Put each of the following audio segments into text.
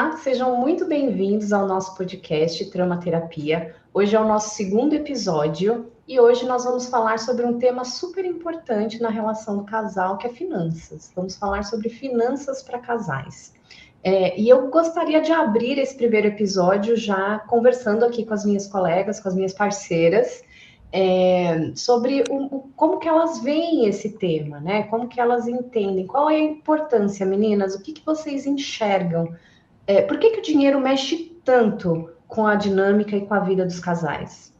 Olá, sejam muito bem-vindos ao nosso podcast Trama Terapia. Hoje é o nosso segundo episódio e hoje nós vamos falar sobre um tema super importante na relação do casal, que é finanças. Vamos falar sobre finanças para casais. E eu gostaria de abrir esse primeiro episódio já conversando aqui com as minhas colegas, com as minhas parceiras, sobre como que elas veem esse tema, né? Como que elas entendem, qual é a importância, meninas, o que vocês enxergam? Por que o dinheiro mexe tanto com a dinâmica e com a vida dos casais?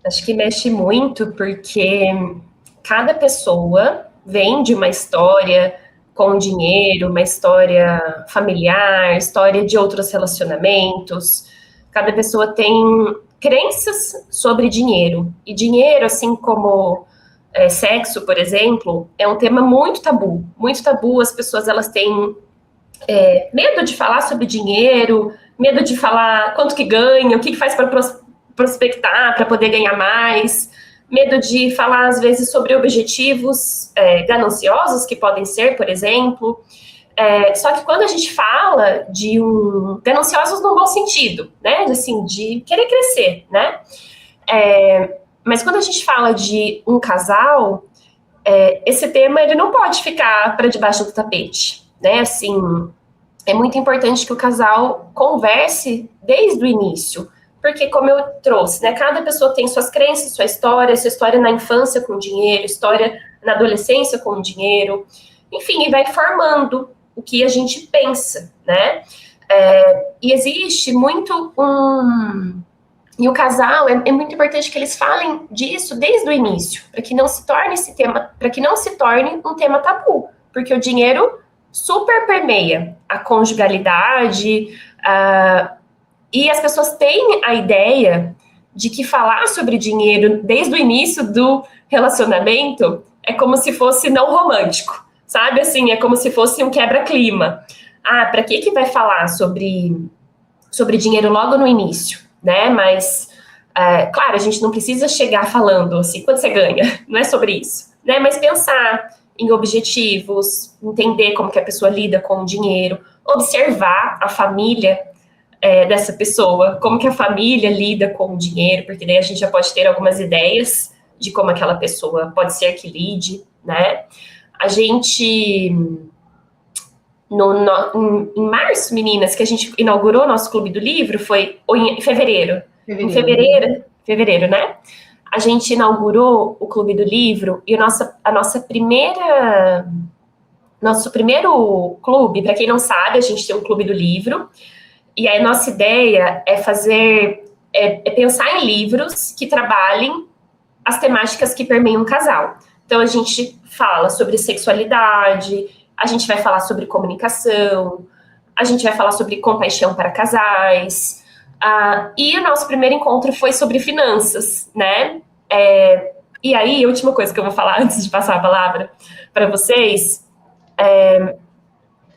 Acho que mexe muito porque cada pessoa vem de uma história com dinheiro, uma história familiar, história de outros relacionamentos. Cada pessoa tem crenças sobre dinheiro. E dinheiro, assim como sexo, por exemplo, é um tema muito tabu. Muito tabu, as pessoas elas têm medo de falar sobre dinheiro, medo de falar quanto que ganha, o que faz para prospectar, para poder ganhar mais, medo de falar, às vezes, sobre objetivos gananciosos, que podem ser, por exemplo. Só que quando a gente fala de gananciosos no bom sentido, né, de querer crescer, né, mas quando a gente fala de um casal, esse tema ele não pode ficar para debaixo do tapete, né, assim, é muito importante que o casal converse desde o início, porque como eu trouxe, né, cada pessoa tem suas crenças, sua história na infância com dinheiro, história na adolescência com dinheiro, enfim, e vai formando o que a gente pensa, né, e existe muito e o casal, é muito importante que eles falem disso desde o início, para que não se torne esse tema, para que não se torne um tema tabu, porque o dinheiro super permeia a conjugalidade, e as pessoas têm a ideia de que falar sobre dinheiro desde o início do relacionamento é como se fosse não romântico, sabe? Assim, é como se fosse um quebra-clima. Para que vai falar sobre dinheiro logo no início, né? Mas, claro, a gente não precisa chegar falando assim, quanto você ganha, não é sobre isso, né? Mas pensar em objetivos, entender como que a pessoa lida com o dinheiro, observar a família dessa pessoa, como que a família lida com o dinheiro, porque daí a gente já pode ter algumas ideias de como aquela pessoa pode ser que lide, né? A gente, em março, meninas, que a gente inaugurou o nosso Clube do Livro, foi em fevereiro. Em fevereiro, né? A gente inaugurou o Clube do Livro e nosso primeiro clube, para quem não sabe, a gente tem um Clube do Livro, e a nossa ideia é pensar em livros que trabalhem as temáticas que permeiam um casal. Então, a gente fala sobre sexualidade, a gente vai falar sobre comunicação, a gente vai falar sobre compaixão para casais, e o nosso primeiro encontro foi sobre finanças, né? E aí, a última coisa que eu vou falar antes de passar a palavra para vocês,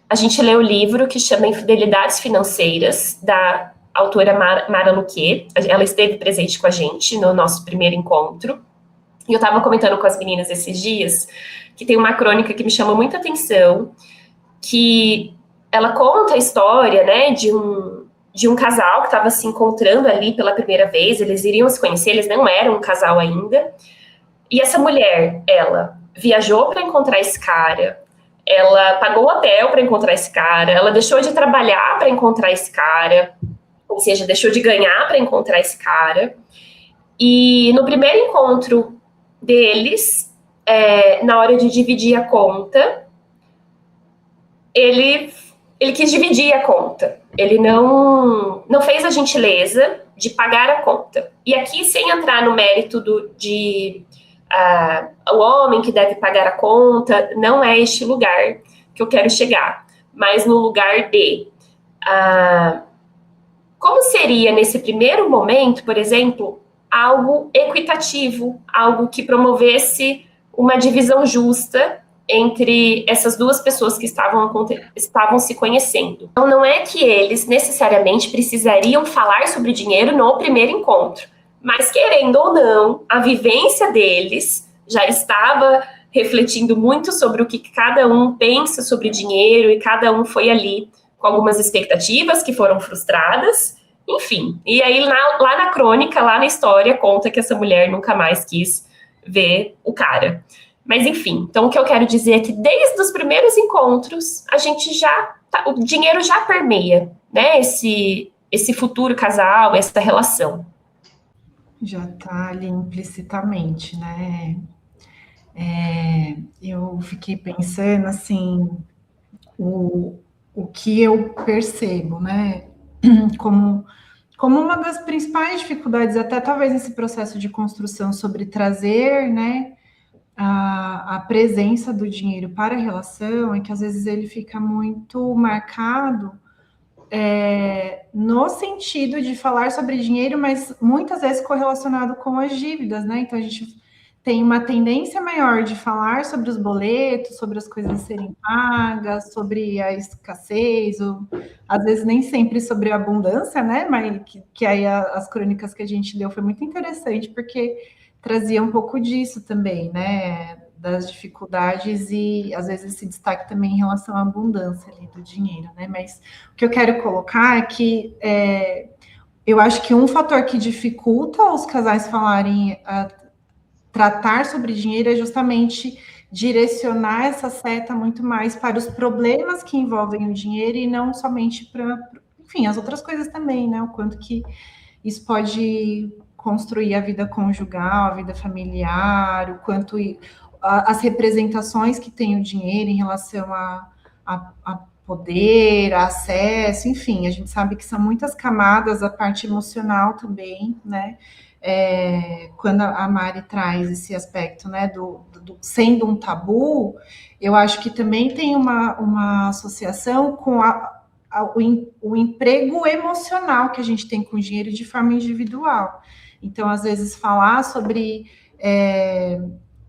a gente leu o livro que chama Infidelidades Financeiras, da autora Mara Luque. Ela esteve presente com a gente no nosso primeiro encontro. E eu estava comentando com as meninas esses dias que tem uma crônica que me chamou muita atenção, que ela conta a história, né, de um casal que estava se encontrando ali pela primeira vez. Eles iriam se conhecer, eles não eram um casal ainda. E essa mulher, ela viajou para encontrar esse cara, ela pagou o hotel para encontrar esse cara, ela deixou de trabalhar para encontrar esse cara, ou seja, deixou de ganhar para encontrar esse cara. E no primeiro encontro deles, na hora de dividir a conta, ele quis dividir a conta. Ele não fez a gentileza de pagar a conta. E aqui, sem entrar no mérito o homem que deve pagar a conta, não é este lugar que eu quero chegar, mas no lugar de como seria nesse primeiro momento, por exemplo, algo equitativo, algo que promovesse uma divisão justa entre essas duas pessoas que estavam se conhecendo. Então, não é que eles necessariamente precisariam falar sobre dinheiro no primeiro encontro, mas, querendo ou não, a vivência deles já estava refletindo muito sobre o que cada um pensa sobre dinheiro, e cada um foi ali com algumas expectativas que foram frustradas, enfim. E aí, lá na crônica, lá na história, conta que essa mulher nunca mais quis ver o cara. Mas, enfim, então o que eu quero dizer é que desde os primeiros encontros, a gente o dinheiro já permeia, né, esse futuro casal, essa relação. Já está ali implicitamente, né? Eu fiquei pensando, assim, o que eu percebo, né? Como uma das principais dificuldades, até talvez esse processo de construção sobre trazer, né, a presença do dinheiro para a relação, é que às vezes ele fica muito marcado no sentido de falar sobre dinheiro, mas muitas vezes correlacionado com as dívidas, né? Então a gente tem uma tendência maior de falar sobre os boletos, sobre as coisas a serem pagas, sobre a escassez, ou às vezes nem sempre sobre a abundância, né? Mas que aí as crônicas que a gente deu foi muito interessante, porque trazia um pouco disso também, né? Das dificuldades e às vezes esse destaque também em relação à abundância ali do dinheiro, né? Mas o que eu quero colocar é que eu acho que um fator que dificulta os casais falarem, tratar sobre dinheiro é justamente direcionar essa seta muito mais para os problemas que envolvem o dinheiro e não somente para, enfim, as outras coisas também, né? O quanto que isso pode construir a vida conjugal, a vida familiar, o quanto as representações que tem o dinheiro em relação a poder, a acesso, enfim, a gente sabe que são muitas camadas, a parte emocional também, né? Quando a Mari traz esse aspecto, né, do sendo um tabu, eu acho que também tem uma associação com o emprego emocional que a gente tem com o dinheiro de forma individual. Então, às vezes, falar sobre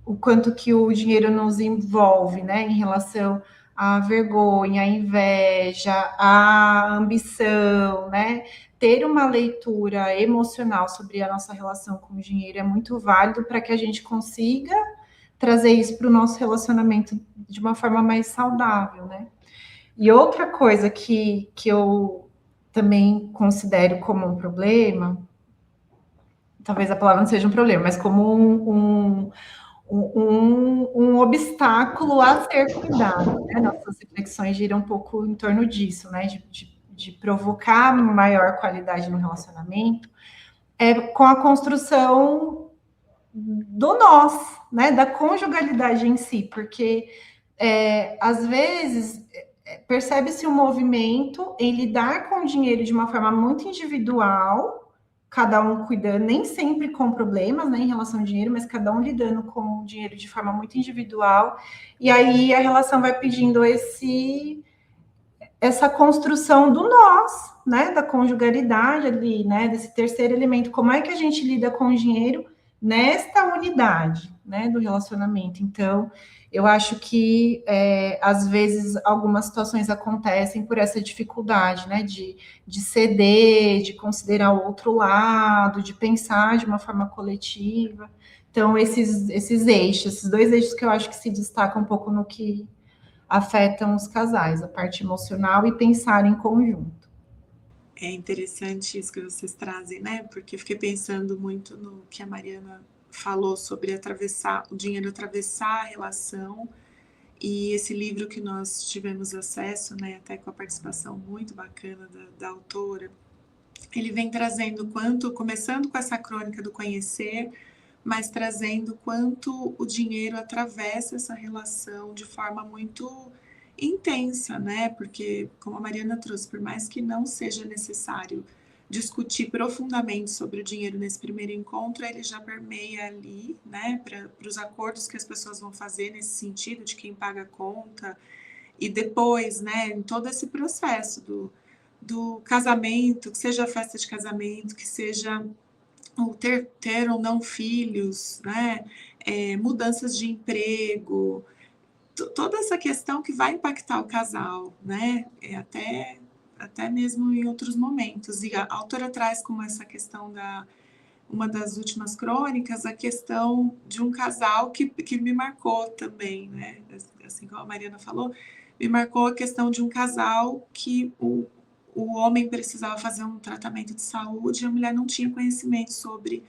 o quanto que o dinheiro nos envolve, né, em relação à vergonha, à inveja, à ambição, né? Ter uma leitura emocional sobre a nossa relação com o dinheiro é muito válido para que a gente consiga trazer isso para o nosso relacionamento de uma forma mais saudável, né? E outra coisa que eu também considero como um problema, talvez a palavra não seja um problema, mas como um obstáculo a ser cuidado, né? Nossas reflexões giram um pouco em torno disso, né? De provocar maior qualidade no relacionamento, com a construção do nós, né? Da conjugalidade em si, porque às vezes percebe-se um movimento em lidar com o dinheiro de uma forma muito individual, cada um cuidando, nem sempre com problemas, né, em relação ao dinheiro, mas cada um lidando com o dinheiro de forma muito individual, e aí a relação vai pedindo essa construção do nós, né, da conjugalidade ali, né, desse terceiro elemento, como é que a gente lida com o dinheiro nesta unidade, né, do relacionamento. Então, eu acho que, às vezes, algumas situações acontecem por essa dificuldade, né, de ceder, de considerar o outro lado, de pensar de uma forma coletiva. Então, esses eixos, esses dois eixos que eu acho que se destacam um pouco no que afetam os casais, a parte emocional e pensar em conjunto. É interessante isso que vocês trazem, né? Porque eu fiquei pensando muito no que a Mariana falou sobre o dinheiro atravessar a relação, e esse livro que nós tivemos acesso, né, até com a participação muito bacana da autora, ele vem trazendo começando com essa crônica do conhecer, mas trazendo quanto o dinheiro atravessa essa relação de forma muito intensa, né? Porque, como a Mariana trouxe, por mais que não seja necessário discutir profundamente sobre o dinheiro nesse primeiro encontro, ele já permeia ali, né, para os acordos que as pessoas vão fazer nesse sentido de quem paga a conta, e depois, né, em todo esse processo do casamento, que seja a festa de casamento, que seja o ter ou não filhos, né, mudanças de emprego, toda essa questão que vai impactar o casal, né, até mesmo em outros momentos. E a autora traz como essa questão uma das últimas crônicas, a questão de um casal que me marcou também, né, assim como a Mariana falou, me marcou a questão de um casal que o homem precisava fazer um tratamento de saúde e a mulher não tinha conhecimento sobre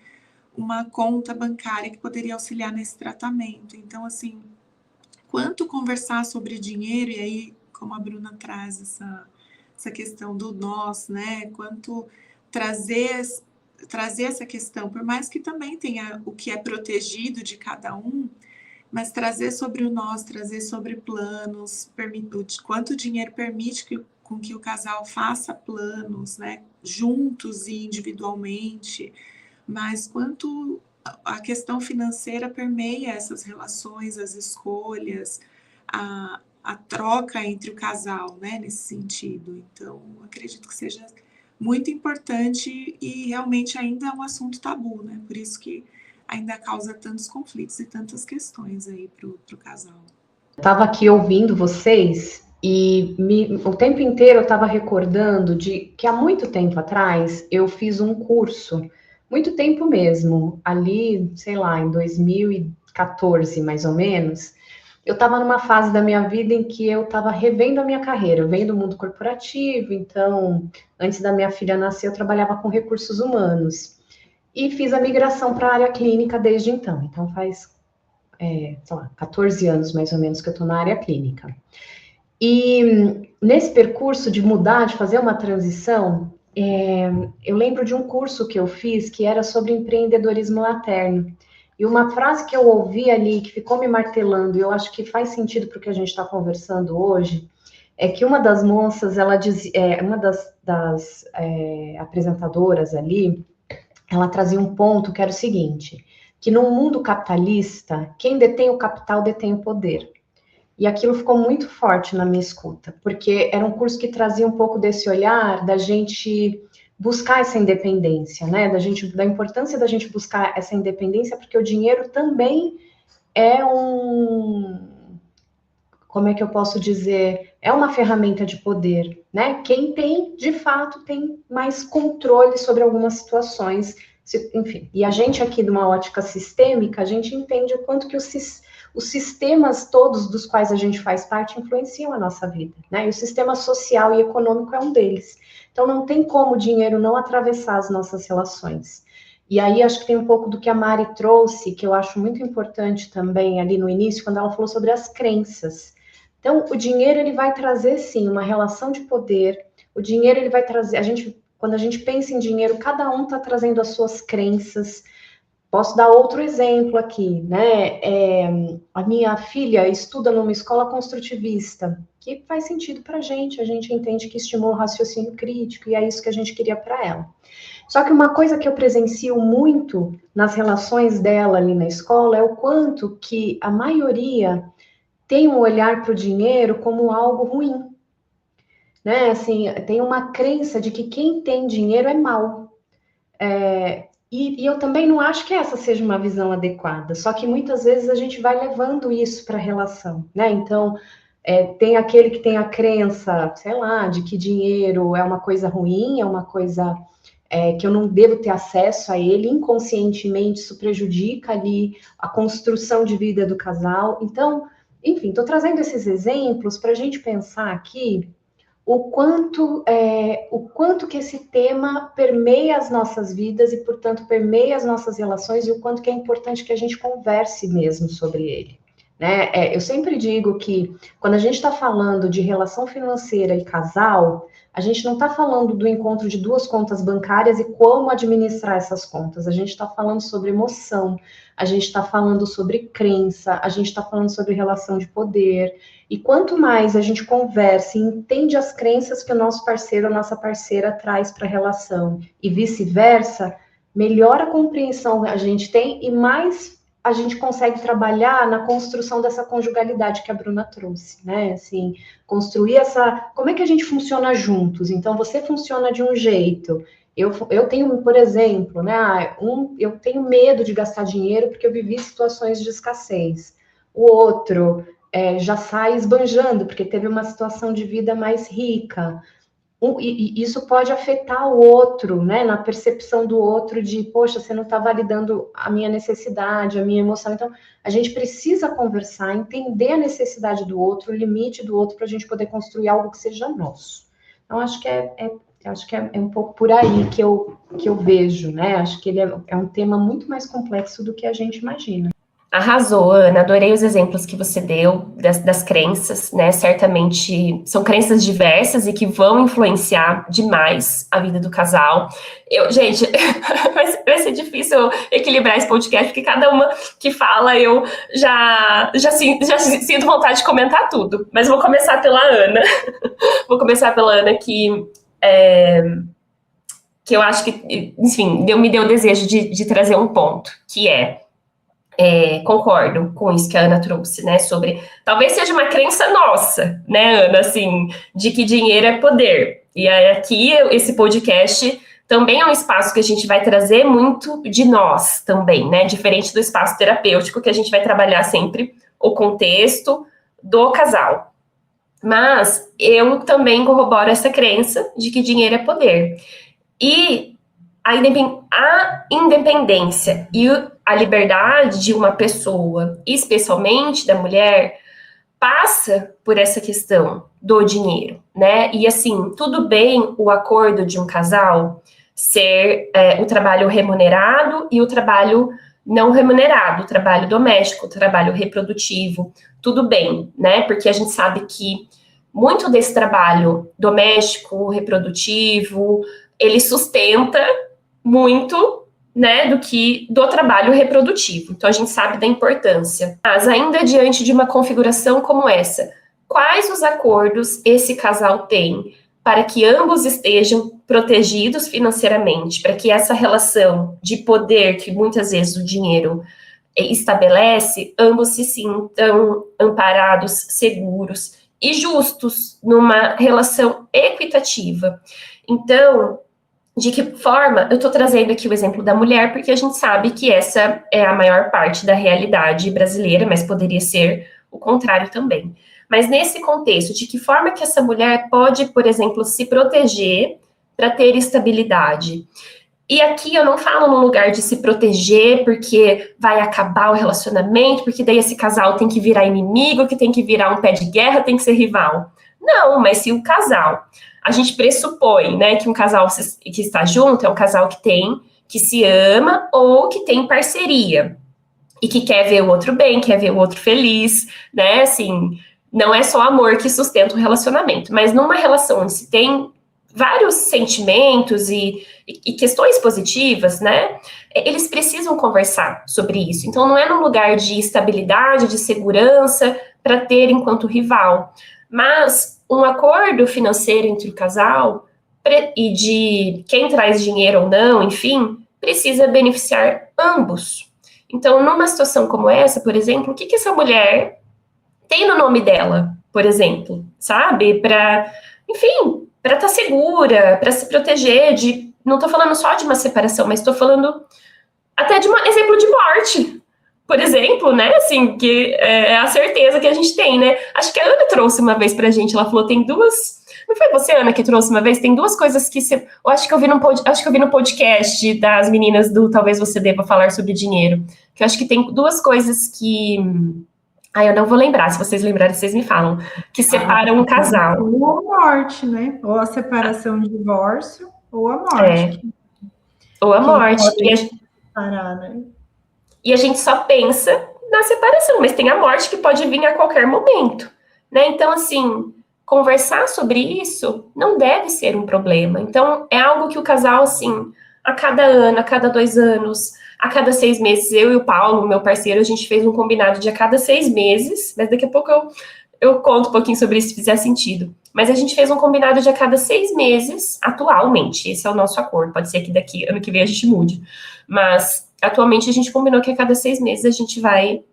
uma conta bancária que poderia auxiliar nesse tratamento. Então, assim, quanto conversar sobre dinheiro, e aí, como a Bruna traz essa questão do nós, né? Quanto trazer essa questão, por mais que também tenha o que é protegido de cada um, mas trazer sobre o nós, trazer sobre planos, quanto o dinheiro permite com que o casal faça planos, né? Juntos e individualmente, mas quanto a questão financeira permeia essas relações, as escolhas, a troca entre o casal, né, nesse sentido. Então, acredito que seja muito importante e realmente ainda é um assunto tabu, né? Por isso que ainda causa tantos conflitos e tantas questões aí para o casal. Estava aqui ouvindo vocês e o tempo inteiro eu estava recordando de que há muito tempo atrás eu fiz um curso, muito tempo mesmo, ali, sei lá, em 2014 mais ou menos. Eu estava numa fase da minha vida em que eu estava revendo a minha carreira. Eu venho do mundo corporativo, então, antes da minha filha nascer, eu trabalhava com recursos humanos. E fiz a migração para a área clínica desde então. Então, faz, sei lá, 14 anos mais ou menos que eu estou na área clínica. E nesse percurso de mudar, de fazer uma transição, eu lembro de um curso que eu fiz que era sobre empreendedorismo materno. E uma frase que eu ouvi ali, que ficou me martelando, e eu acho que faz sentido para o que a gente está conversando hoje, é que uma das moças, ela diz, uma das apresentadoras ali, ela trazia um ponto que era o seguinte, que no mundo capitalista, quem detém o capital detém o poder. E aquilo ficou muito forte na minha escuta, porque era um curso que trazia um pouco desse olhar da gente buscar essa independência, né? Da importância da gente buscar essa independência, porque o dinheiro também é como é que eu posso dizer? É uma ferramenta de poder, né? Quem tem, de fato, tem mais controle sobre algumas situações, enfim. E a gente aqui, de uma ótica sistêmica, a gente entende o quanto que os sistemas todos dos quais a gente faz parte influenciam a nossa vida, né? E o sistema social e econômico é um deles. Então, não tem como o dinheiro não atravessar as nossas relações. E aí, acho que tem um pouco do que a Mari trouxe, que eu acho muito importante também ali no início, quando ela falou sobre as crenças. Então, o dinheiro, ele vai trazer, sim, uma relação de poder. O dinheiro, ele vai trazer... quando a gente pensa em dinheiro, cada um está trazendo as suas crenças. Posso dar outro exemplo aqui, né? A minha filha estuda numa escola construtivista, que faz sentido para a gente entende que estimula o raciocínio crítico, e é isso que a gente queria para ela. Só que uma coisa que eu presencio muito nas relações dela ali na escola é o quanto que a maioria tem um olhar para o dinheiro como algo ruim, né? Assim, tem uma crença de que quem tem dinheiro é mal. E eu também não acho que essa seja uma visão adequada, só que muitas vezes a gente vai levando isso para a relação, né? Então, tem aquele que tem a crença, sei lá, de que dinheiro é uma coisa ruim, é uma coisa que eu não devo ter acesso a ele, inconscientemente isso prejudica ali a construção de vida do casal. Então, enfim, estou trazendo esses exemplos para a gente pensar aqui o quanto que esse tema permeia as nossas vidas e, portanto, permeia as nossas relações, e o quanto que é importante que a gente converse mesmo sobre ele, né? Eu sempre digo que quando a gente está falando de relação financeira e casal, a gente não está falando do encontro de duas contas bancárias e como administrar essas contas. A gente está falando sobre emoção, a gente está falando sobre crença, a gente está falando sobre relação de poder. E quanto mais a gente conversa e entende as crenças que o nosso parceiro ou nossa parceira traz para a relação e vice-versa, melhor a compreensão a gente tem e mais a gente consegue trabalhar na construção dessa conjugalidade que a Bruna trouxe, né? Assim, construir como é que a gente funciona juntos? Então, você funciona de um jeito. Eu tenho, por exemplo, né? Eu tenho medo de gastar dinheiro porque eu vivi situações de escassez. O outro já sai esbanjando porque teve uma situação de vida mais rica. e isso pode afetar o outro, né? Na percepção do outro de, poxa, você não está validando a minha necessidade, a minha emoção. Então, a gente precisa conversar, entender a necessidade do outro, o limite do outro, para a gente poder construir algo que seja nosso. Então, acho que é um pouco por aí que eu vejo, né? Acho que ele é um tema muito mais complexo do que a gente imagina. Arrasou, Ana, adorei os exemplos que você deu das crenças, né? Certamente são crenças diversas e que vão influenciar demais a vida do casal. Gente, vai ser difícil equilibrar esse podcast, porque cada uma que fala eu já sinto vontade de comentar tudo. Mas vou começar pela Ana. Vou começar pela Ana que eu acho que, enfim, me deu o desejo de trazer um ponto, que concordo com isso que a Ana trouxe, né, sobre, talvez seja uma crença nossa, né, Ana, assim, de que dinheiro é poder, e aqui, esse podcast também é um espaço que a gente vai trazer muito de nós também, né, diferente do espaço terapêutico, que a gente vai trabalhar sempre o contexto do casal, mas eu também corroboro essa crença de que dinheiro é poder, e a independência e a liberdade de uma pessoa, especialmente da mulher, passa por essa questão do dinheiro, né? E assim, tudo bem o acordo de um casal ser o trabalho remunerado e o trabalho não remunerado, o trabalho doméstico, o trabalho reprodutivo, tudo bem, né? Porque a gente sabe que muito desse trabalho doméstico, reprodutivo, ele sustenta muito, né, do trabalho reprodutivo. Então, a gente sabe da importância. Mas, ainda diante de uma configuração como essa, quais os acordos esse casal tem para que ambos estejam protegidos financeiramente, para que essa relação de poder que muitas vezes o dinheiro estabelece, ambos se sintam amparados, seguros e justos numa relação equitativa. Então, de que forma, eu estou trazendo aqui o exemplo da mulher, porque a gente sabe que essa é a maior parte da realidade brasileira, mas poderia ser o contrário também. Mas nesse contexto, de que forma que essa mulher pode, por exemplo, se proteger para ter estabilidade? E aqui eu não falo no lugar de se proteger porque vai acabar o relacionamento, porque daí esse casal tem que virar inimigo, que tem que virar um pé de guerra, tem que ser rival. Não, mas se o casal... A gente pressupõe, né, que um casal que está junto é um casal que se ama ou que tem parceria e que quer ver o outro bem, quer ver o outro feliz, né, assim, não é só amor que sustenta o relacionamento, mas numa relação onde se tem vários sentimentos e questões positivas, né, eles precisam conversar sobre isso. Então, não é num lugar de estabilidade, de segurança para ter enquanto rival, mas um acordo financeiro entre o casal e de quem traz dinheiro ou não, enfim, precisa beneficiar ambos. Então, numa situação como essa, por exemplo, o que essa mulher tem no nome dela, por exemplo, sabe? Para estar segura, para se proteger de... Não estou falando só de uma separação, mas estou falando até de um exemplo de morte, por exemplo, né, assim, que é a certeza que a gente tem, né, acho que a Ana trouxe uma vez pra gente, ela falou, tem duas, não foi você, Ana, que trouxe uma vez, tem duas coisas que eu acho que eu vi no podcast das meninas do Talvez Você Deva Falar Sobre Dinheiro, que eu acho que tem duas coisas que, eu não vou lembrar, se vocês lembrarem, vocês me falam, que separam um casal. Ou a morte, né, ou a separação, o divórcio, ou a morte. Ou a morte. E a gente só pensa na separação, mas tem a morte que pode vir a qualquer momento, né? Então, assim, conversar sobre isso não deve ser um problema. Então, é algo que o casal, assim, a cada ano, a cada 2 anos, a cada 6 meses, eu e o Paulo, meu parceiro, a gente fez um combinado de a cada 6 meses, mas daqui a pouco eu conto um pouquinho sobre isso, se fizer sentido. Mas a gente fez um combinado de a cada 6 meses, atualmente, esse é o nosso acordo, pode ser que daqui, ano que vem, a gente mude, mas... Atualmente, a gente combinou que a cada 6 meses a gente vai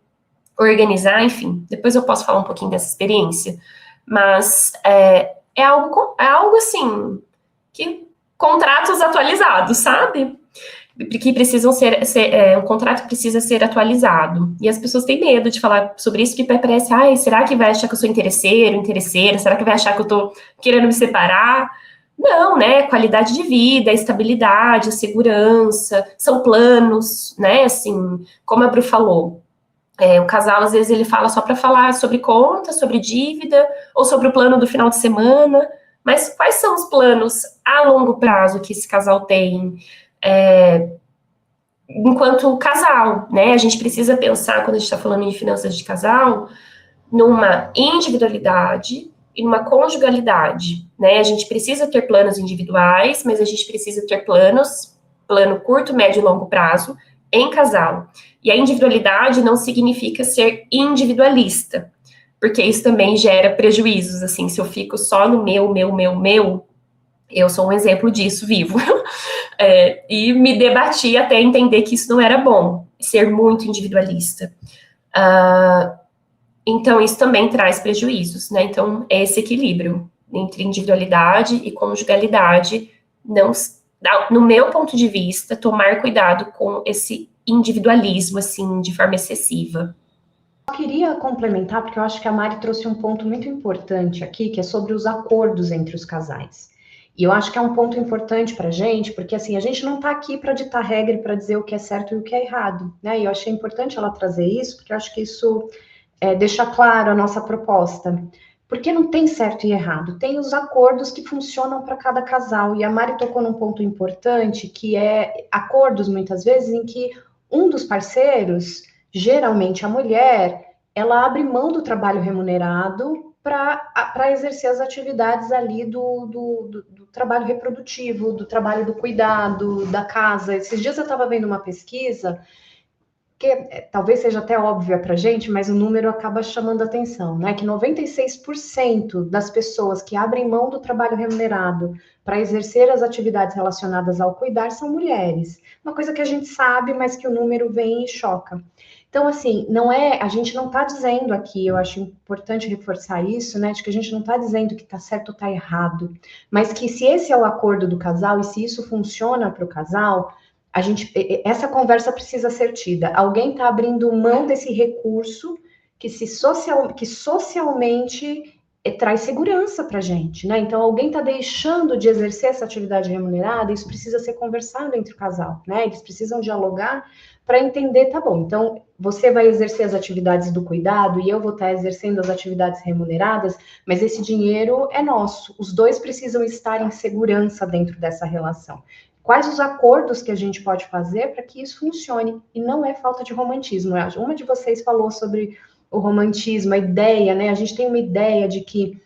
organizar, enfim. Depois eu posso falar um pouquinho dessa experiência. Mas é algo assim, que contratos atualizados, sabe? Que precisam um contrato precisa ser atualizado. E as pessoas têm medo de falar sobre isso, porque parece, será que vai achar que eu sou interesseira? Será que vai achar que eu tô querendo me separar? Não, né? Qualidade de vida, estabilidade, segurança, são planos, né? Assim, como a Bru falou, o casal, às vezes, ele fala só para falar sobre conta, sobre dívida, ou sobre o plano do final de semana, mas quais são os planos a longo prazo que esse casal tem enquanto casal, né? A gente precisa pensar, quando a gente está falando de finanças de casal, numa individualidade e numa conjugalidade, né? A gente precisa ter planos individuais, mas a gente precisa ter plano curto, médio e longo prazo, em casal. E a individualidade não significa ser individualista, porque isso também gera prejuízos, assim, se eu fico só no meu, eu sou um exemplo disso vivo. E me debati até entender que isso não era bom, ser muito individualista. Então, isso também traz prejuízos, né? Então, é esse equilíbrio entre individualidade e conjugalidade, não, no meu ponto de vista, tomar cuidado com esse individualismo, assim, de forma excessiva. Eu queria complementar, porque eu acho que a Mari trouxe um ponto muito importante aqui, que é sobre os acordos entre os casais. E eu acho que é um ponto importante para a gente, porque assim, a gente não está aqui para ditar regra e para dizer o que é certo e o que é errado, né? E eu achei importante ela trazer isso, porque eu acho que isso deixa claro a nossa proposta. Porque não tem certo e errado, tem os acordos que funcionam para cada casal. E a Mari tocou num ponto importante, que é acordos, muitas vezes, em que um dos parceiros, geralmente a mulher, ela abre mão do trabalho remunerado para exercer as atividades ali do trabalho reprodutivo, do trabalho do cuidado, da casa. Esses dias eu estava vendo uma pesquisa que talvez seja até óbvia para a gente, mas o número acaba chamando a atenção, né? Que 96% das pessoas que abrem mão do trabalho remunerado para exercer as atividades relacionadas ao cuidar são mulheres. Uma coisa que a gente sabe, mas que o número vem e choca. Então, assim, a gente não está dizendo aqui, eu acho importante reforçar isso, né? De que a gente não está dizendo que está certo ou está errado, mas que se esse é o acordo do casal e se isso funciona para o casal, essa conversa precisa ser tida. Alguém está abrindo mão desse recurso que socialmente traz segurança para a gente, né? Então, alguém está deixando de exercer essa atividade remunerada, isso precisa ser conversado entre o casal, né? Eles precisam dialogar para entender, tá bom, então você vai exercer as atividades do cuidado e eu vou estar exercendo as atividades remuneradas, mas esse dinheiro é nosso. Os dois precisam estar em segurança dentro dessa relação. Quais os acordos que a gente pode fazer para que isso funcione? E não é falta de romantismo. Uma de vocês falou sobre o romantismo, a ideia, né? A gente tem uma ideia de que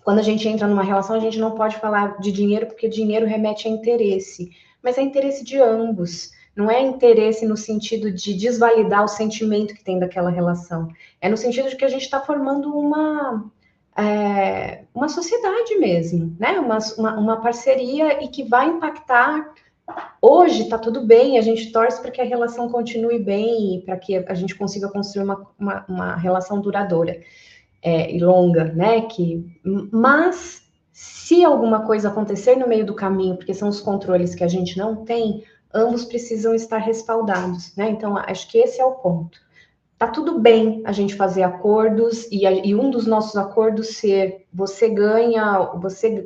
quando a gente entra numa relação, a gente não pode falar de dinheiro, porque dinheiro remete a interesse. Mas é interesse de ambos. Não é interesse no sentido de desvalidar o sentimento que tem daquela relação. É no sentido de que a gente está formando uma sociedade mesmo, né? Uma parceria e que vai impactar. Hoje está tudo bem, a gente torce para que a relação continue bem, para que a gente consiga construir uma relação duradoura e longa, né? Mas se alguma coisa acontecer no meio do caminho, porque são os controles que a gente não tem, ambos precisam estar respaldados, né? Então, acho que esse é o ponto. Tá tudo bem a gente fazer acordos e um dos nossos acordos ser você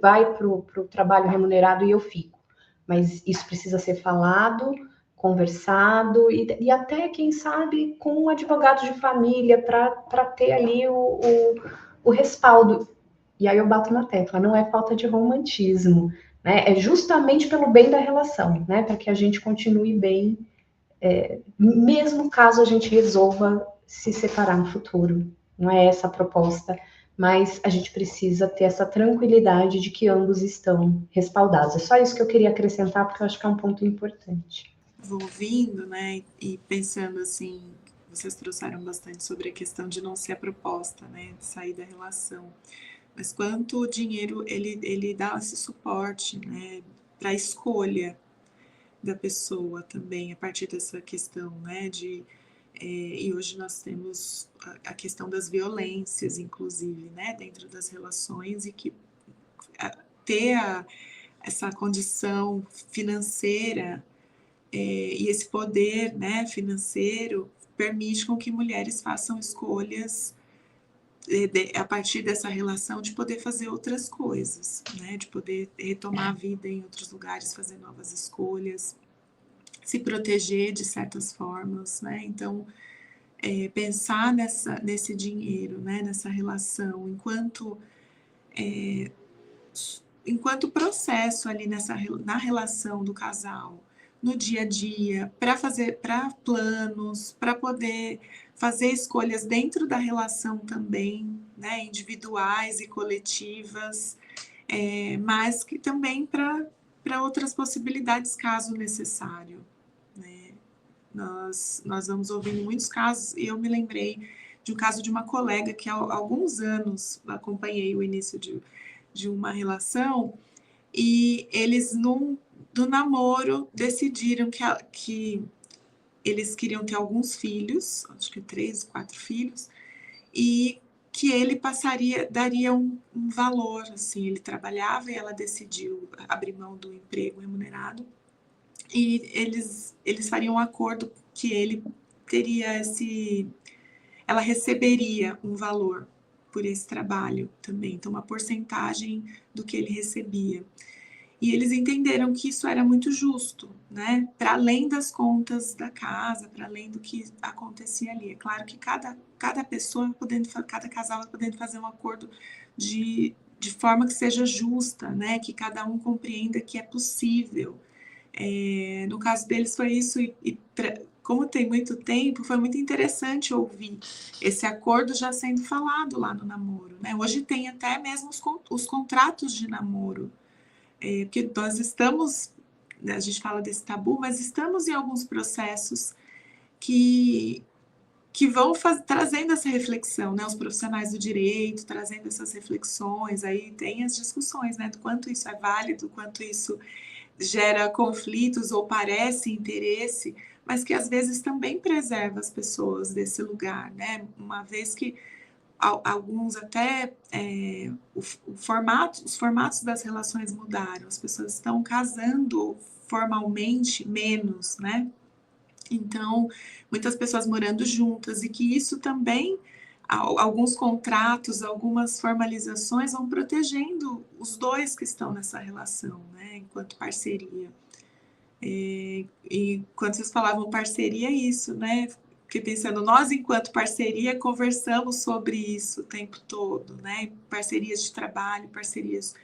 vai para o trabalho remunerado e eu fico. Mas isso precisa ser falado, conversado e até, quem sabe, com um advogado de família para ter ali o respaldo. E aí eu bato na tecla, não é falta de romantismo, né? É justamente pelo bem da relação, né? Para que a gente continue bem, mesmo caso a gente resolva se separar no futuro. Não é essa a proposta, mas a gente precisa ter essa tranquilidade de que ambos estão respaldados. É só isso que eu queria acrescentar, porque eu acho que é um ponto importante. Vou ouvindo, né, e pensando assim, vocês trouxeram bastante sobre a questão de não ser a proposta, né, de sair da relação. Mas quanto o dinheiro, ele dá esse suporte, né, para a escolha da pessoa também, a partir dessa questão, né, e hoje nós temos a questão das violências, inclusive, né, dentro das relações, e que ter essa condição financeira e esse poder, né, financeiro permite com que mulheres façam escolhas a partir dessa relação, de poder fazer outras coisas, né? De poder retomar a vida em outros lugares, fazer novas escolhas, se proteger de certas formas, né? Então, pensar nesse dinheiro, né? Nessa relação, enquanto processo ali na relação do casal, no dia a dia, para planos, para poder fazer escolhas dentro da relação também, né, individuais e coletivas, mas que também para outras possibilidades, caso necessário, né? Nós vamos ouvindo muitos casos, e eu me lembrei de um caso de uma colega que há alguns anos acompanhei o início de uma relação, e eles do namoro decidiram que eles queriam ter alguns filhos, acho que 3, 4 filhos, e que ele daria um valor, assim, ele trabalhava e ela decidiu abrir mão do emprego remunerado, e eles fariam um acordo que ele teria ela receberia um valor por esse trabalho também, então uma porcentagem do que ele recebia. E eles entenderam que isso era muito justo, né? Para além das contas da casa, para além do que acontecia ali. É claro que cada pessoa, cada casal podendo fazer um acordo de forma que seja justa, né? Que cada um compreenda que é possível. No caso deles foi isso, como tem muito tempo, foi muito interessante ouvir esse acordo já sendo falado lá no namoro, né? Hoje tem até mesmo os contratos de namoro, porque nós estamos, a gente fala desse tabu, mas estamos em alguns processos que vão trazendo essa reflexão, né? Os profissionais do direito trazendo essas reflexões, aí tem as discussões, né? Do quanto isso é válido, quanto isso gera conflitos ou parece interesse, mas que às vezes também preserva as pessoas desse lugar, né? Uma vez que alguns até os formatos das relações mudaram, as pessoas estão casando formalmente menos, né? Então, muitas pessoas morando juntas, e que isso também, alguns contratos, algumas formalizações vão protegendo os dois que estão nessa relação, né? Enquanto parceria. E quando vocês falavam parceria, é isso, né? Fiquei pensando, nós, enquanto parceria, conversamos sobre isso o tempo todo, né? Parcerias de trabalho, parcerias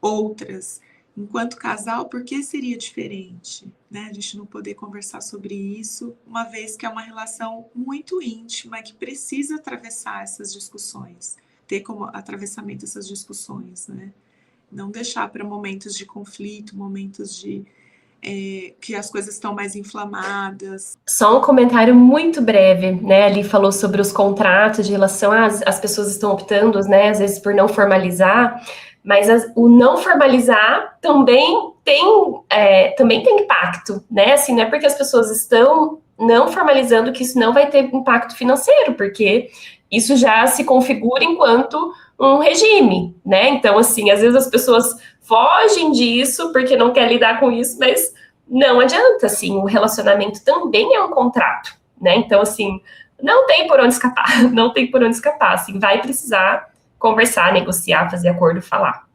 outras. Enquanto casal, por que seria diferente, né? A gente não poder conversar sobre isso, uma vez que é uma relação muito íntima, que precisa atravessar essas discussões, ter como atravessamento essas discussões, né? Não deixar para momentos de conflito, momentos que as coisas estão mais inflamadas. Só um comentário muito breve, né? Ali falou sobre os contratos de relação às pessoas estão optando, né? Às vezes por não formalizar, mas o não formalizar também tem impacto, né? Assim, não é porque as pessoas estão não formalizando que isso não vai ter impacto financeiro, porque isso já se configura enquanto um regime, né? Então, assim, às vezes as pessoas fogem disso porque não quer lidar com isso, mas não adianta, assim, o relacionamento também é um contrato, né? Então, assim, não tem por onde escapar, não tem por onde escapar, assim, vai precisar conversar, negociar, fazer acordo, falar.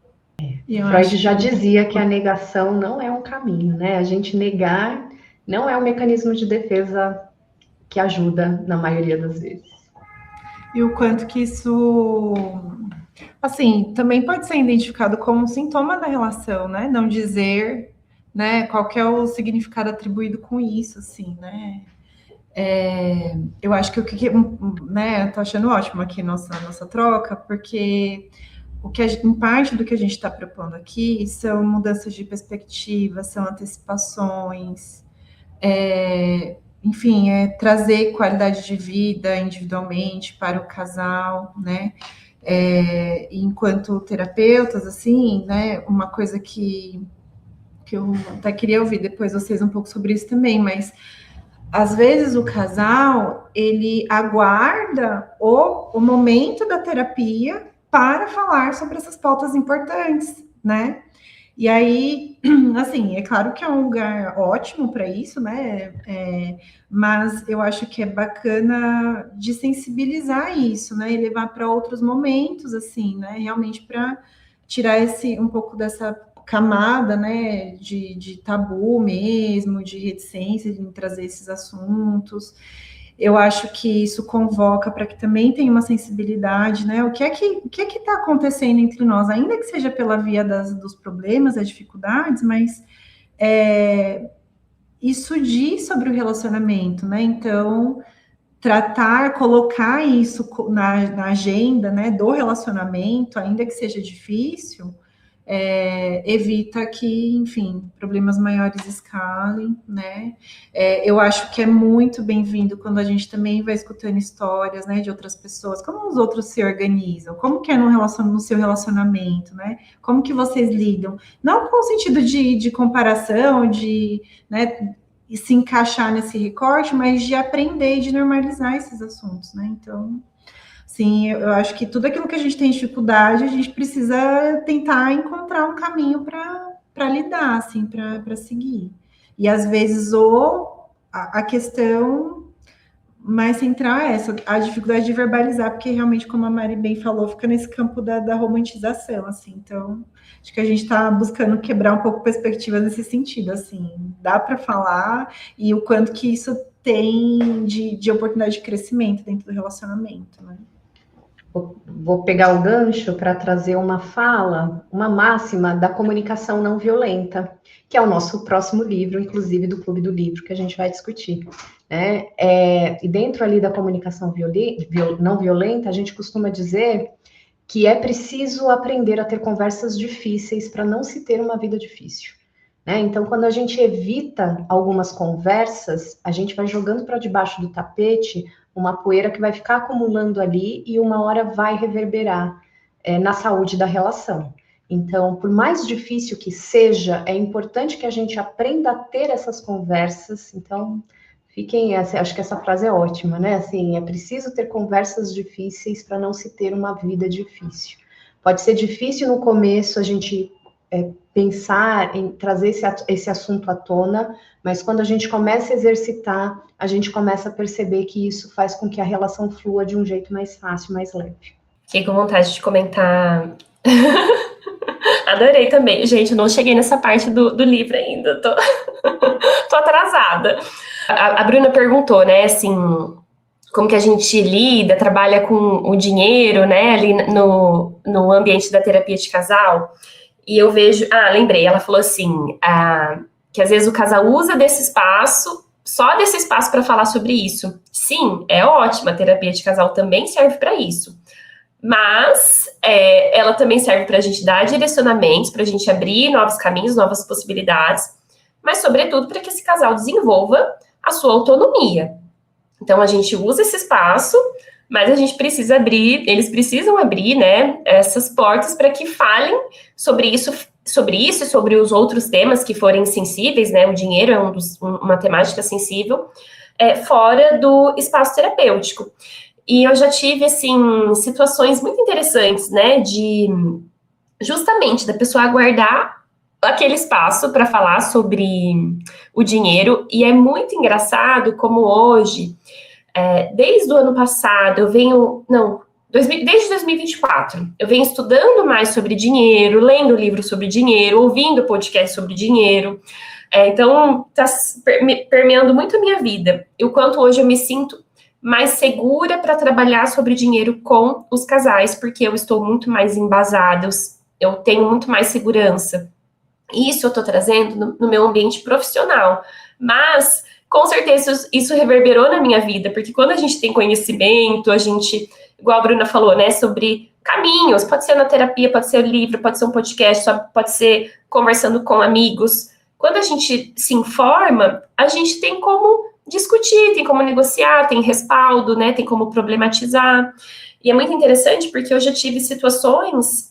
Freud já dizia que a negação não é um caminho, né? A gente negar não é um mecanismo de defesa que ajuda na maioria das vezes. E o quanto que isso, assim, também pode ser identificado como um sintoma da relação, né? Não dizer, né, qual que é o significado atribuído com isso, assim, né? Eu acho que né, eu tô achando ótimo aqui nossa troca, porque em parte do que a gente está propondo aqui são mudanças de perspectiva, são antecipações, enfim, trazer qualidade de vida individualmente para o casal, né? Enquanto terapeutas, assim, né? Uma coisa que eu até queria ouvir depois vocês um pouco sobre isso também, mas às vezes o casal, ele aguarda o momento da terapia para falar sobre essas pautas importantes, né? E aí, assim, é claro que é um lugar ótimo para isso, né? Mas eu acho que é bacana de sensibilizar isso, né? E levar para outros momentos, assim, né? Realmente para tirar um pouco dessa camada, né? De tabu mesmo, de reticência de trazer esses assuntos. Eu acho que isso convoca para que também tenha uma sensibilidade, né? O que é que está acontecendo entre nós, ainda que seja pela via dos problemas, das dificuldades, mas isso diz sobre o relacionamento, né? Então, colocar isso na agenda, né, do relacionamento, ainda que seja difícil, evita que, enfim, problemas maiores escalem, né? Eu acho que é muito bem-vindo quando a gente também vai escutando histórias, né, de outras pessoas, como os outros se organizam, como que é no seu relacionamento, né? Como que vocês lidam? Não com o sentido de comparação, né, e se encaixar nesse recorte, mas de aprender e de normalizar esses assuntos, né? Então, sim, eu acho que tudo aquilo que a gente tem dificuldade, a gente precisa tentar encontrar um caminho para lidar, assim, para seguir. E às vezes, a questão mais central é essa, a dificuldade de verbalizar, porque realmente, como a Mari bem falou, fica nesse campo da romantização, assim. Então, acho que a gente está buscando quebrar um pouco perspectivas nesse sentido, assim. Dá para falar e o quanto que isso tem de oportunidade de crescimento dentro do relacionamento, né? Vou pegar o gancho para trazer uma fala, uma máxima da comunicação não violenta, que é o nosso próximo livro, inclusive do Clube do Livro, que a gente vai discutir, né? E dentro ali da comunicação não violenta, a gente costuma dizer que é preciso aprender a ter conversas difíceis para não se ter uma vida difícil, né? Então, quando a gente evita algumas conversas, a gente vai jogando para debaixo do tapete uma poeira que vai ficar acumulando ali e uma hora vai reverberar na saúde da relação. Então, por mais difícil que seja, é importante que a gente aprenda a ter essas conversas. Então, acho que essa frase é ótima, né? Assim, é preciso ter conversas difíceis para não se ter uma vida difícil. Pode ser difícil no começo a gente pensar em trazer esse assunto à tona, mas quando a gente começa a exercitar, a gente começa a perceber que isso faz com que a relação flua de um jeito mais fácil, mais leve. Fiquei com vontade de comentar. Adorei também. Gente, eu não cheguei nessa parte do livro ainda, tô atrasada. A Bruna perguntou, né, assim, como que a gente lida, trabalha com o dinheiro, né, ali no ambiente da terapia de casal. E eu vejo, lembrei, ela falou assim, que às vezes o casal usa só desse espaço para falar sobre isso. Sim, é ótimo, a terapia de casal também serve para isso. Mas ela também serve para a gente dar direcionamentos, para a gente abrir novos caminhos, novas possibilidades, mas sobretudo para que esse casal desenvolva a sua autonomia. Então a gente usa esse espaço, mas a gente precisa abrir, eles precisam abrir, né, essas portas para que falem sobre isso e sobre os outros temas que forem sensíveis, né, o dinheiro é uma temática sensível, fora do espaço terapêutico. E eu já tive, assim, situações muito interessantes, né, justamente da pessoa aguardar aquele espaço para falar sobre o dinheiro, e é muito engraçado como hoje, desde o ano passado, desde 2024, eu venho estudando mais sobre dinheiro, lendo livros sobre dinheiro, ouvindo podcast sobre dinheiro, então está permeando muito a minha vida, e o quanto hoje eu me sinto mais segura para trabalhar sobre dinheiro com os casais, porque eu estou muito mais embasada, eu tenho muito mais segurança. Isso eu estou trazendo no meu ambiente profissional, mas com certeza isso reverberou na minha vida, porque quando a gente tem conhecimento, a gente, igual a Bruna falou, né, sobre caminhos, pode ser na terapia, pode ser livro, pode ser um podcast, pode ser conversando com amigos. Quando a gente se informa, a gente tem como discutir, tem como negociar, tem respaldo, né, tem como problematizar. E é muito interessante porque eu já tive situações,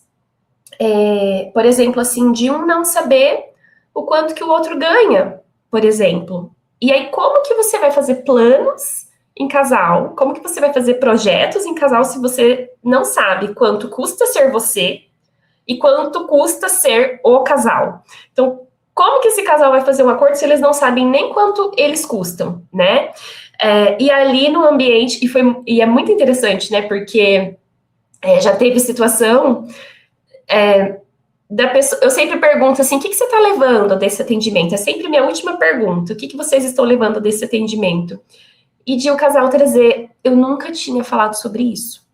por exemplo, assim, de um não saber o quanto que o outro ganha, por exemplo. E aí, como que você vai fazer planos em casal? Como que você vai fazer projetos em casal se você não sabe quanto custa ser você e quanto custa ser o casal. Então, como que esse casal vai fazer um acordo se eles não sabem nem quanto eles custam, né? E ali no ambiente, e é muito interessante, né? Porque já teve situação da pessoa. Eu sempre pergunto assim: o que você está levando desse atendimento? É sempre minha última pergunta: o que vocês estão levando desse atendimento? E de o casal trazer: eu nunca tinha falado sobre isso.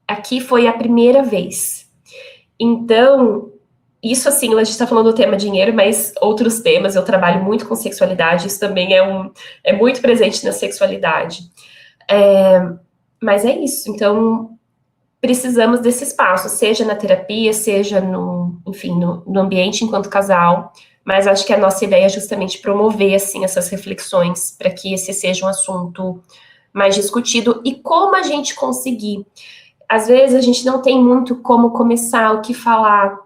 Aqui foi a primeira vez. Então, isso assim, a gente está falando do tema dinheiro, mas outros temas, eu trabalho muito com sexualidade, isso também é muito presente na sexualidade. Mas é isso, então precisamos desse espaço, seja na terapia, seja enfim, no ambiente enquanto casal, mas acho que a nossa ideia é justamente promover, assim, essas reflexões para que esse seja um assunto mais discutido e como a gente conseguir. Às vezes a gente não tem muito como começar, o que falar.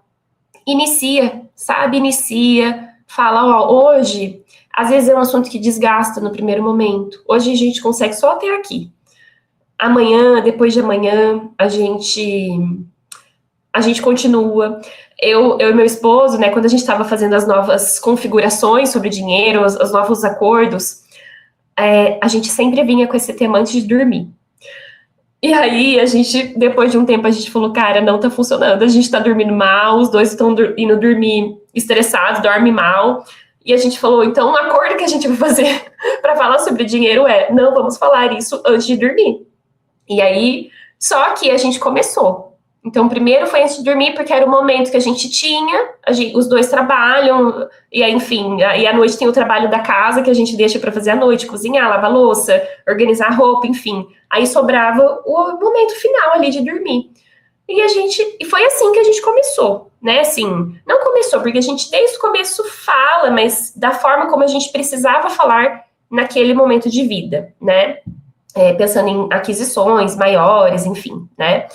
Inicia, sabe? Inicia, fala, ó, hoje, às vezes é um assunto que desgasta no primeiro momento. Hoje a gente consegue só até aqui. Amanhã, depois de amanhã, a gente continua. Eu e meu esposo, né, quando a gente estava fazendo as novas configurações sobre dinheiro, os novos acordos, a gente sempre vinha com esse tema antes de dormir. E aí, depois de um tempo, a gente falou, cara, não tá funcionando, a gente tá dormindo mal, os dois estão indo dormir estressados, dormem mal, e a gente falou, então, um acordo que a gente vai fazer para falar sobre dinheiro não vamos falar isso antes de dormir. E aí, só que a gente começou. Então, primeiro foi antes de dormir, porque era o momento que a gente tinha, os dois trabalham, e aí, enfim, e à noite tem o trabalho da casa, que a gente deixa para fazer à noite, cozinhar, lavar louça, organizar roupa, enfim. Aí sobrava o momento final ali de dormir. E foi assim que a gente começou, né? Assim, não começou, porque a gente desde o começo fala, mas da forma como a gente precisava falar naquele momento de vida, né? Pensando em aquisições maiores, enfim, né?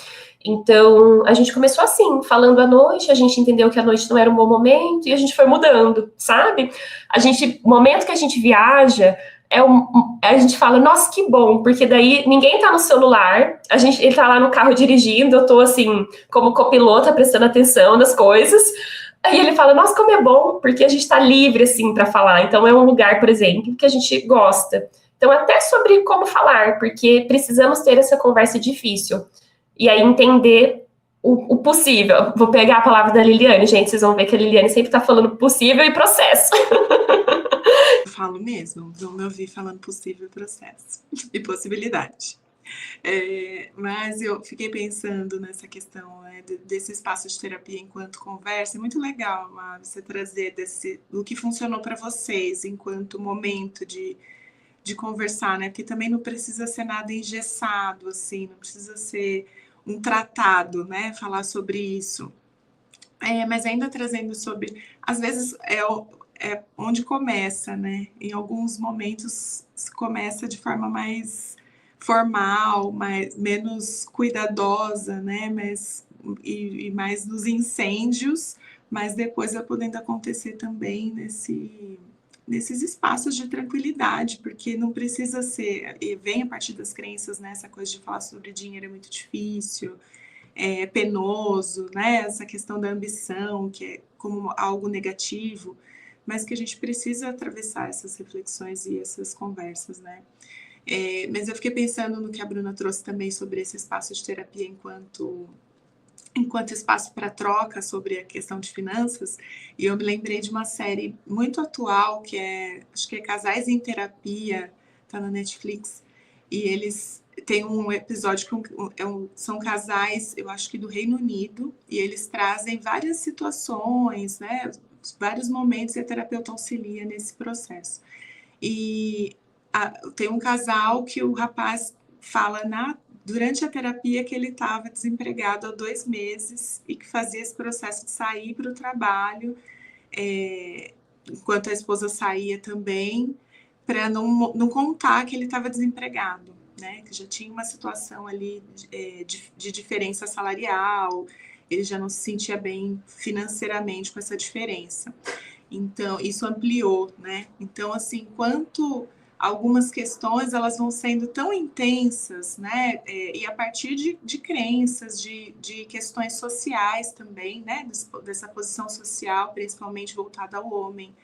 Então, a gente começou assim, falando à noite, a gente entendeu que a noite não era um bom momento e a gente foi mudando, sabe? O momento que a gente viaja, a gente fala, nossa, que bom, porque daí ninguém tá no celular, ele tá lá no carro dirigindo, eu tô assim, como copilota, prestando atenção nas coisas. Aí ele fala, nossa, como é bom, porque a gente tá livre, assim, para falar. Então, é um lugar, por exemplo, que a gente gosta. Então, até sobre como falar, porque precisamos ter essa conversa difícil. E aí entender o possível. Vou pegar a palavra da Liliane, gente, vocês vão ver que a Liliane sempre tá falando possível e processo. Eu falo mesmo, vão me ouvir falando possível e processo. E possibilidade. Mas eu fiquei pensando nessa questão desse espaço de terapia enquanto conversa. É muito legal, Mar, você trazer do que funcionou para vocês enquanto momento de conversar, né? Porque também não precisa ser nada engessado, assim, não precisa ser um tratado, né? Falar sobre isso. Mas ainda trazendo sobre, às vezes é onde começa, né? Em alguns momentos começa de forma mais formal, menos cuidadosa, né? E mais nos incêndios, mas depois vai podendo acontecer também nesses espaços de tranquilidade, porque não precisa ser, e vem a partir das crenças, né? Essa coisa de falar sobre dinheiro é muito difícil, é penoso, né? Essa questão da ambição, que é como algo negativo, mas que a gente precisa atravessar essas reflexões e essas conversas, né? Mas eu fiquei pensando no que a Bruna trouxe também sobre esse espaço de terapia enquanto espaço para troca sobre a questão de finanças, e eu me lembrei de uma série muito atual, acho que é Casais em Terapia, tá na Netflix, e eles têm um episódio que são casais, eu acho que do Reino Unido, e eles trazem várias situações, né, vários momentos, e a terapeuta auxilia nesse processo. E tem um casal que o rapaz fala durante a terapia que ele estava desempregado há 2 meses e que fazia esse processo de sair para o trabalho, enquanto a esposa saía também, para não contar que ele estava desempregado, né? Que já tinha uma situação ali de diferença salarial, ele já não se sentia bem financeiramente com essa diferença. Então, isso ampliou, né? Então, assim, quanto algumas questões elas vão sendo tão intensas, né? E a partir de crenças, de questões sociais também, né? Dessa posição social, principalmente voltada ao homem,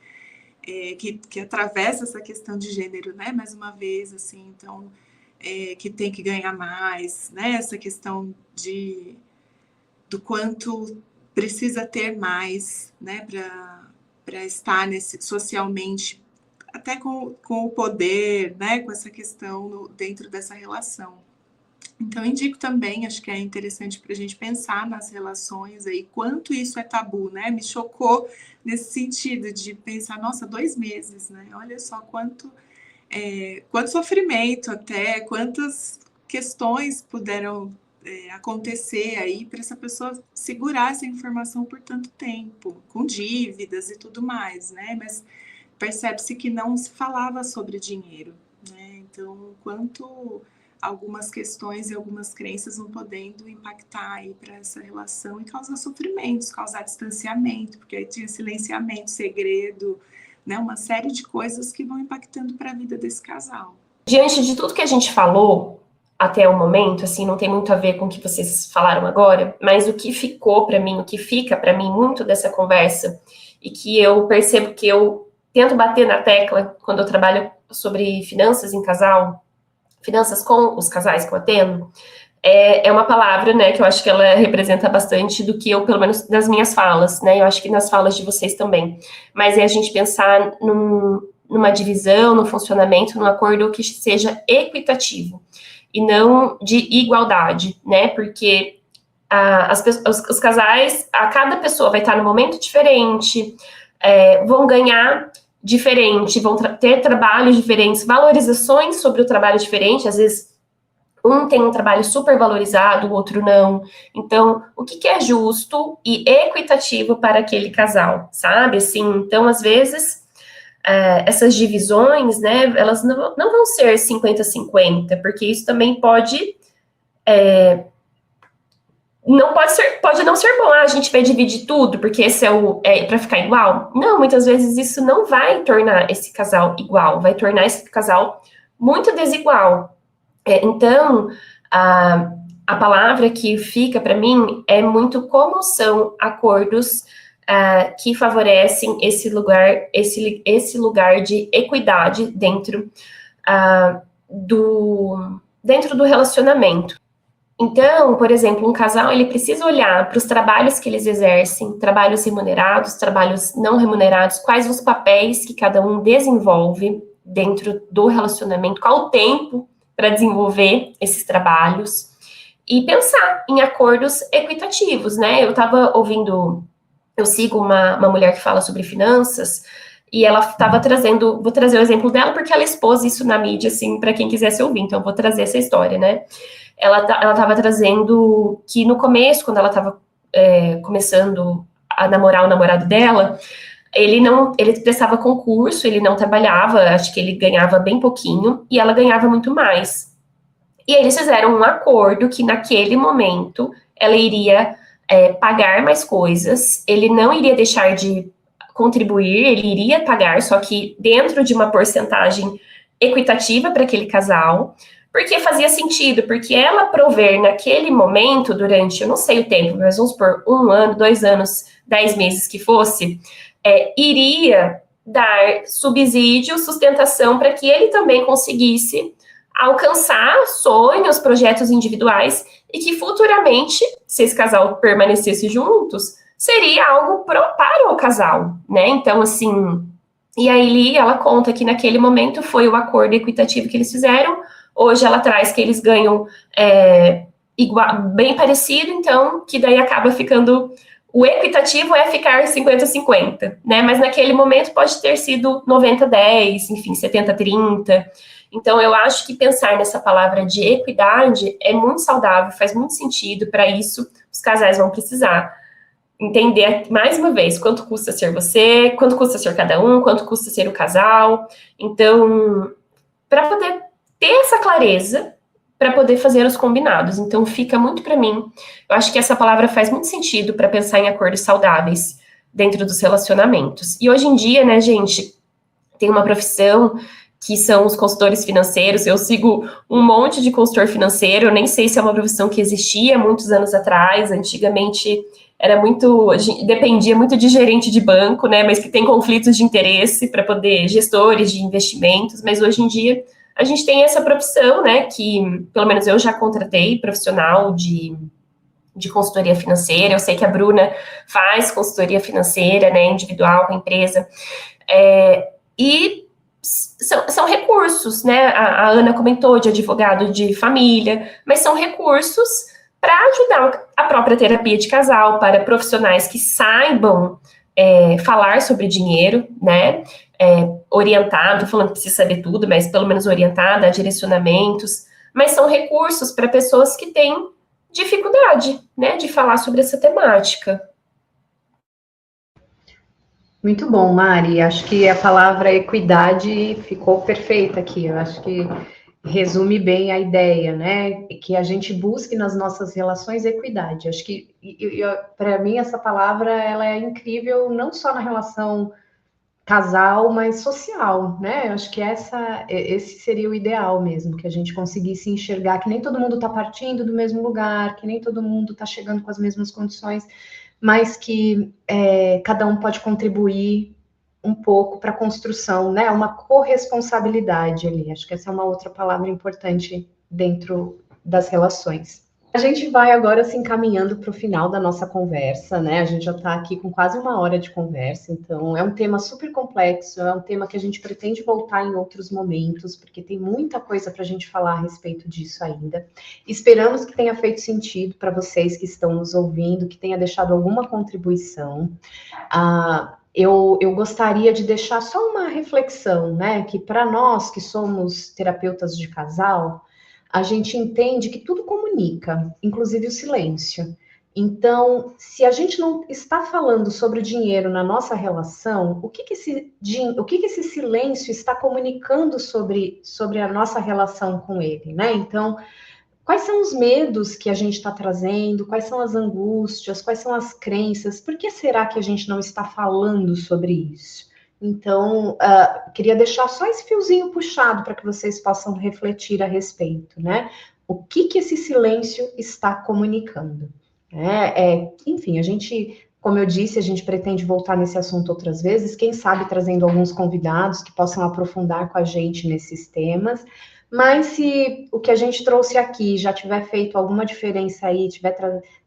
que atravessa essa questão de gênero, né? Mais uma vez, assim, então, que tem que ganhar mais, né? Essa questão do quanto precisa ter mais, né? Para estar socialmente, até com o poder, né? Com essa questão dentro dessa relação. Então, indico também, acho que é interessante para a gente pensar nas relações aí, quanto isso é tabu, né? Me chocou nesse sentido de pensar, nossa, 2 meses, né? Olha só quanto sofrimento até, quantas questões puderam acontecer aí para essa pessoa segurar essa informação por tanto tempo, com dívidas e tudo mais, né? Mas percebe-se que não se falava sobre dinheiro, né? Então, quanto algumas questões e algumas crenças vão podendo impactar aí para essa relação e causar sofrimentos, causar distanciamento, porque aí tinha silenciamento, segredo, né? Uma série de coisas que vão impactando para a vida desse casal. Diante de tudo que a gente falou até o momento, assim, não tem muito a ver com o que vocês falaram agora, mas o que ficou para mim, o que fica para mim muito dessa conversa, e que eu percebo que eu tento bater na tecla quando eu trabalho sobre finanças em casal, finanças com os casais que eu atendo, é uma palavra, né, que eu acho que ela representa bastante do que eu, pelo menos nas minhas falas, né, eu acho que nas falas de vocês também, mas é a gente pensar numa divisão, no funcionamento, num acordo que seja equitativo, e não de igualdade, né, porque os casais, cada pessoa vai estar num momento diferente, vão ganhar diferente, vão ter trabalhos diferentes, valorizações sobre o trabalho diferente, às vezes um tem um trabalho super valorizado, o outro não. Então, o que é justo e equitativo para aquele casal, sabe? Assim, então, às vezes, essas divisões, né, elas não vão ser 50-50, porque isso também pode pode não ser bom, a gente vai dividir tudo, porque esse é para ficar igual. Não, muitas vezes isso não vai tornar esse casal igual, vai tornar esse casal muito desigual. Então, a palavra que fica para mim é muito como são acordos que favorecem esse lugar de equidade dentro do relacionamento. Então, por exemplo, um casal, ele precisa olhar para os trabalhos que eles exercem, trabalhos remunerados, trabalhos não remunerados, quais os papéis que cada um desenvolve dentro do relacionamento, qual o tempo para desenvolver esses trabalhos, e pensar em acordos equitativos, né? Eu estava ouvindo, eu sigo uma mulher que fala sobre finanças, e ela estava trazendo, vou trazer o exemplo dela, porque ela expôs isso na mídia, assim, para quem quisesse ouvir, então eu vou trazer essa história, né? Ela estava trazendo que no começo, quando ela estava começando a namorar o namorado dela, ele prestava concurso, ele não trabalhava, acho que ele ganhava bem pouquinho, e ela ganhava muito mais. E eles fizeram um acordo que naquele momento ela iria pagar mais coisas, ele não iria deixar de contribuir, ele iria pagar, só que dentro de uma porcentagem equitativa para aquele casal, porque fazia sentido, porque ela prover naquele momento, durante, eu não sei o tempo, mas vamos supor, 1 ano, 2 anos, 10 meses que fosse, iria dar subsídio, sustentação para que ele também conseguisse alcançar sonhos, projetos individuais, e que futuramente, se esse casal permanecesse juntos, seria algo para o casal, né? Então, assim, e aí ela conta que naquele momento foi o acordo equitativo que eles fizeram. Hoje ela traz que eles ganham igual, bem parecido, então, que daí acaba ficando... O equitativo é ficar 50-50, né? Mas naquele momento pode ter sido 90-10, enfim, 70-30. Então, eu acho que pensar nessa palavra de equidade é muito saudável, faz muito sentido. Para isso, os casais vão precisar entender, mais uma vez, quanto custa ser você, quanto custa ser cada um, quanto custa ser o casal. Então, para poder ter essa clareza, para poder fazer os combinados. Então, fica muito para mim. Eu acho que essa palavra faz muito sentido para pensar em acordos saudáveis dentro dos relacionamentos. E hoje em dia, né, gente, tem uma profissão que são os consultores financeiros. Eu sigo um monte de consultor financeiro, eu nem sei se é uma profissão que existia muitos anos atrás. Antigamente dependia muito de gerente de banco, né, mas que tem conflitos de interesse para poder, gestores de investimentos, mas hoje em dia a gente tem essa profissão, né, que pelo menos eu já contratei profissional de consultoria financeira. Eu sei que a Bruna faz consultoria financeira, né, individual com a empresa, e são recursos, né, a Ana comentou de advogado de família, mas são recursos para ajudar a própria terapia de casal, para profissionais que saibam falar sobre dinheiro, né, orientar, não tô falando que precisa saber tudo, mas pelo menos orientar, dar direcionamentos, mas são recursos para pessoas que têm dificuldade, né, de falar sobre essa temática. Muito bom, Mari. Acho que a palavra equidade ficou perfeita aqui. Eu acho que resume bem a ideia, né? Que a gente busque nas nossas relações equidade. Acho que, para mim, essa palavra ela é incrível, não só na relação casal, mas social, né? Eu acho que esse seria o ideal mesmo, que a gente conseguisse enxergar que nem todo mundo está partindo do mesmo lugar, que nem todo mundo está chegando com as mesmas condições, mas que cada um pode contribuir um pouco para a construção, né? Uma corresponsabilidade ali. Acho que essa é uma outra palavra importante dentro das relações. A gente vai agora se encaminhando para o final da nossa conversa, né? A gente já está aqui com quase 1 hora de conversa, então é um tema super complexo, é um tema que a gente pretende voltar em outros momentos, porque tem muita coisa para a gente falar a respeito disso ainda. Esperamos que tenha feito sentido para vocês que estão nos ouvindo, que tenha deixado alguma contribuição. Eu gostaria de deixar só uma reflexão, né? Que para nós que somos terapeutas de casal, a gente entende que tudo comunica, inclusive o silêncio. Então, se a gente não está falando sobre o dinheiro na nossa relação, o que esse silêncio está comunicando sobre a nossa relação com ele, né? Então, quais são os medos que a gente está trazendo? Quais são as angústias? Quais são as crenças? Por que será que a gente não está falando sobre isso? Então, queria deixar só esse fiozinho puxado para que vocês possam refletir a respeito, né? O que esse silêncio está comunicando? Enfim, como eu disse, a gente pretende voltar nesse assunto outras vezes, quem sabe trazendo alguns convidados que possam aprofundar com a gente nesses temas. Mas se o que a gente trouxe aqui já tiver feito alguma diferença aí, tiver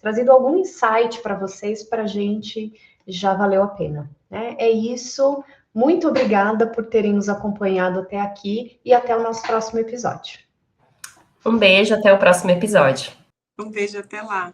trazido algum insight para vocês, para a gente, já valeu a pena, né? É isso. Muito obrigada por terem nos acompanhado até aqui e até o nosso próximo episódio. Um beijo, até o próximo episódio. Um beijo, até lá.